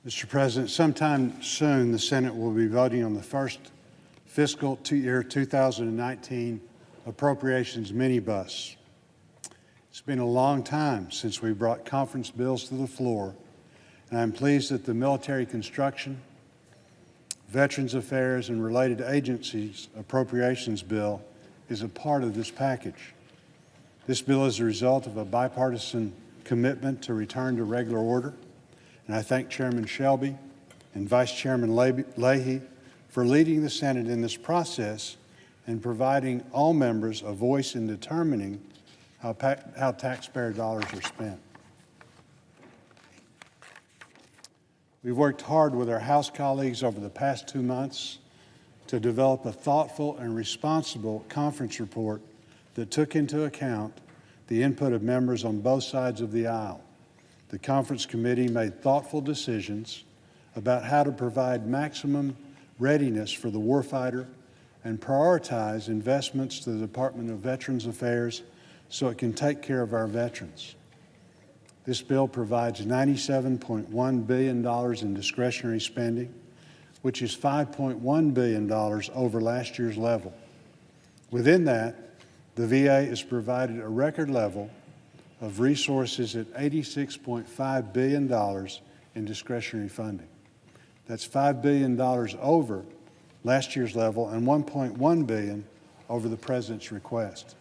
Mr. President, sometime soon the Senate will be voting on the first fiscal year 2019 Appropriations minibus. It's been a long time since we brought conference bills to the floor, and I'm pleased that the Military Construction, Veterans Affairs, and related agencies appropriations bill is a part of this package. This bill is a result of a bipartisan commitment to return to regular order, and I thank Chairman Shelby and Vice Chairman Leahy for leading the Senate in this process and providing all members a voice in determining how taxpayer dollars are spent. We've worked hard with our House colleagues over the past 2 months to develop a thoughtful and responsible conference report that took into account the input of members on both sides of the aisle. The conference committee made thoughtful decisions about how to provide maximum readiness for the warfighter and prioritize investments to the Department of Veterans Affairs so it can take care of our veterans. This bill provides $97.1 billion in discretionary spending, which is $5.1 billion over last year's level. Within that, the VA is provided a record level of resources at $86.5 billion in discretionary funding. That's $5 billion over last year's level and $1.1 billion over the President's request.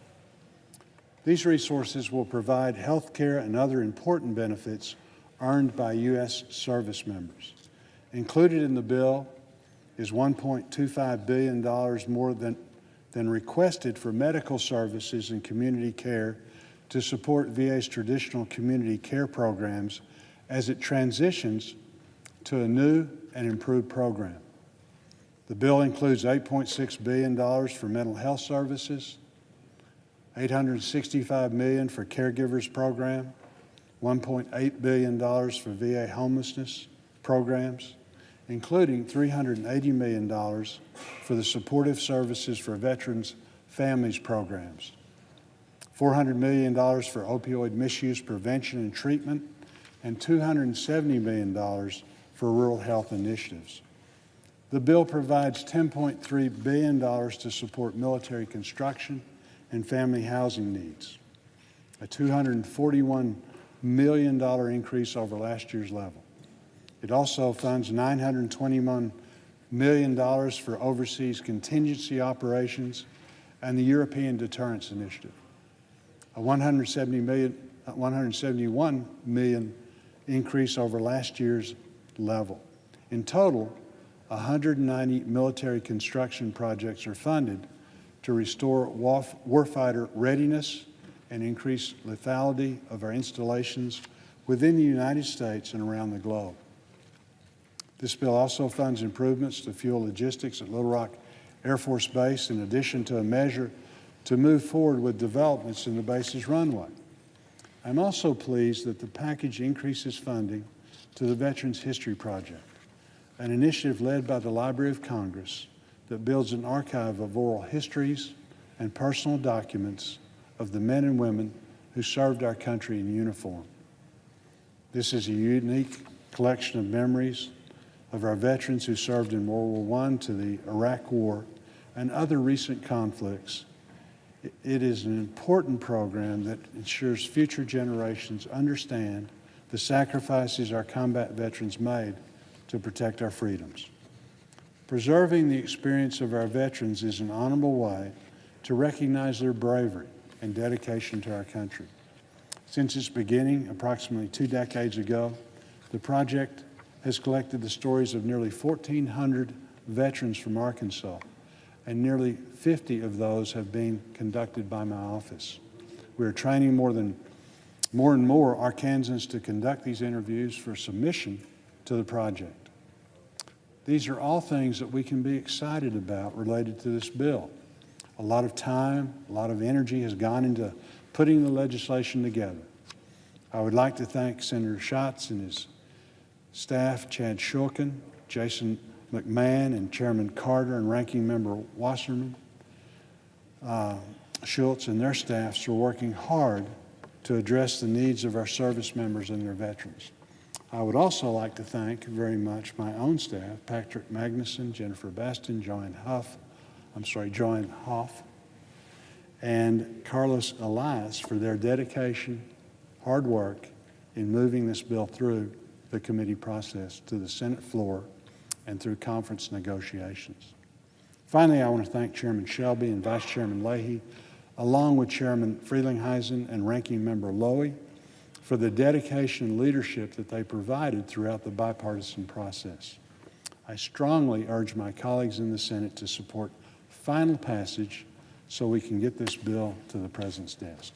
These resources will provide health care and other important benefits earned by U.S. service members. Included in the bill is $1.25 billion more than requested for medical services and community care to support VA's traditional community care programs as it transitions to a new and improved program. The bill includes $8.6 billion for mental health services, $865 million for caregivers program, $1.8 billion for VA homelessness programs, including $380 million for the supportive services for veterans' families programs, $400 million for opioid misuse prevention and treatment, and $270 million for rural health initiatives. The bill provides $10.3 billion to support military construction and family housing needs, a $241 million increase over last year's level. It also funds $921 million for overseas contingency operations and the European Deterrence Initiative, a $171 million increase over last year's level. In total, 190 military construction projects are funded to restore warfighter readiness and increase lethality of our installations within the United States and around the globe. This bill also funds improvements to fuel logistics at Little Rock Air Force Base, in addition to a measure to move forward with developments in the base's runway. I'm also pleased that the package increases funding to the Veterans History Project, an initiative led by the Library of Congress that builds an archive of oral histories and personal documents of the men and women who served our country in uniform. This is a unique collection of memories of our veterans who served in World War I to the Iraq War and other recent conflicts. It is an important program that ensures future generations understand the sacrifices our combat veterans made to protect our freedoms. Preserving the experience of our veterans is an honorable way to recognize their bravery and dedication to our country. Since its beginning, approximately 2 decades ago, the project has collected the stories of nearly 1,400 veterans from Arkansas, and nearly 50 of those have been conducted by my office. We are training more and more Arkansans to conduct these interviews for submission to the project. These are all things that we can be excited about related to this bill. A lot of time, a lot of energy has gone into putting the legislation together. I would like to thank Senator Schatz and his staff, Chad Shulkin, Jason McMahon, and Chairman Carter and Ranking Member Wasserman, Schultz and their staffs for working hard to address the needs of our service members and their veterans. I would also like to thank very much my own staff, Patrick Magnuson, Jennifer Baston, Joanne Hoff, and Carlos Elias for their dedication, hard work in moving this bill through the committee process to the Senate floor and through conference negotiations. Finally, I want to thank Chairman Shelby and Vice Chairman Leahy, along with Chairman Frelinghuysen and Ranking Member Lowy, for the dedication and leadership that they provided throughout the bipartisan process. I strongly urge my colleagues in the Senate to support final passage so we can get this bill to the President's desk.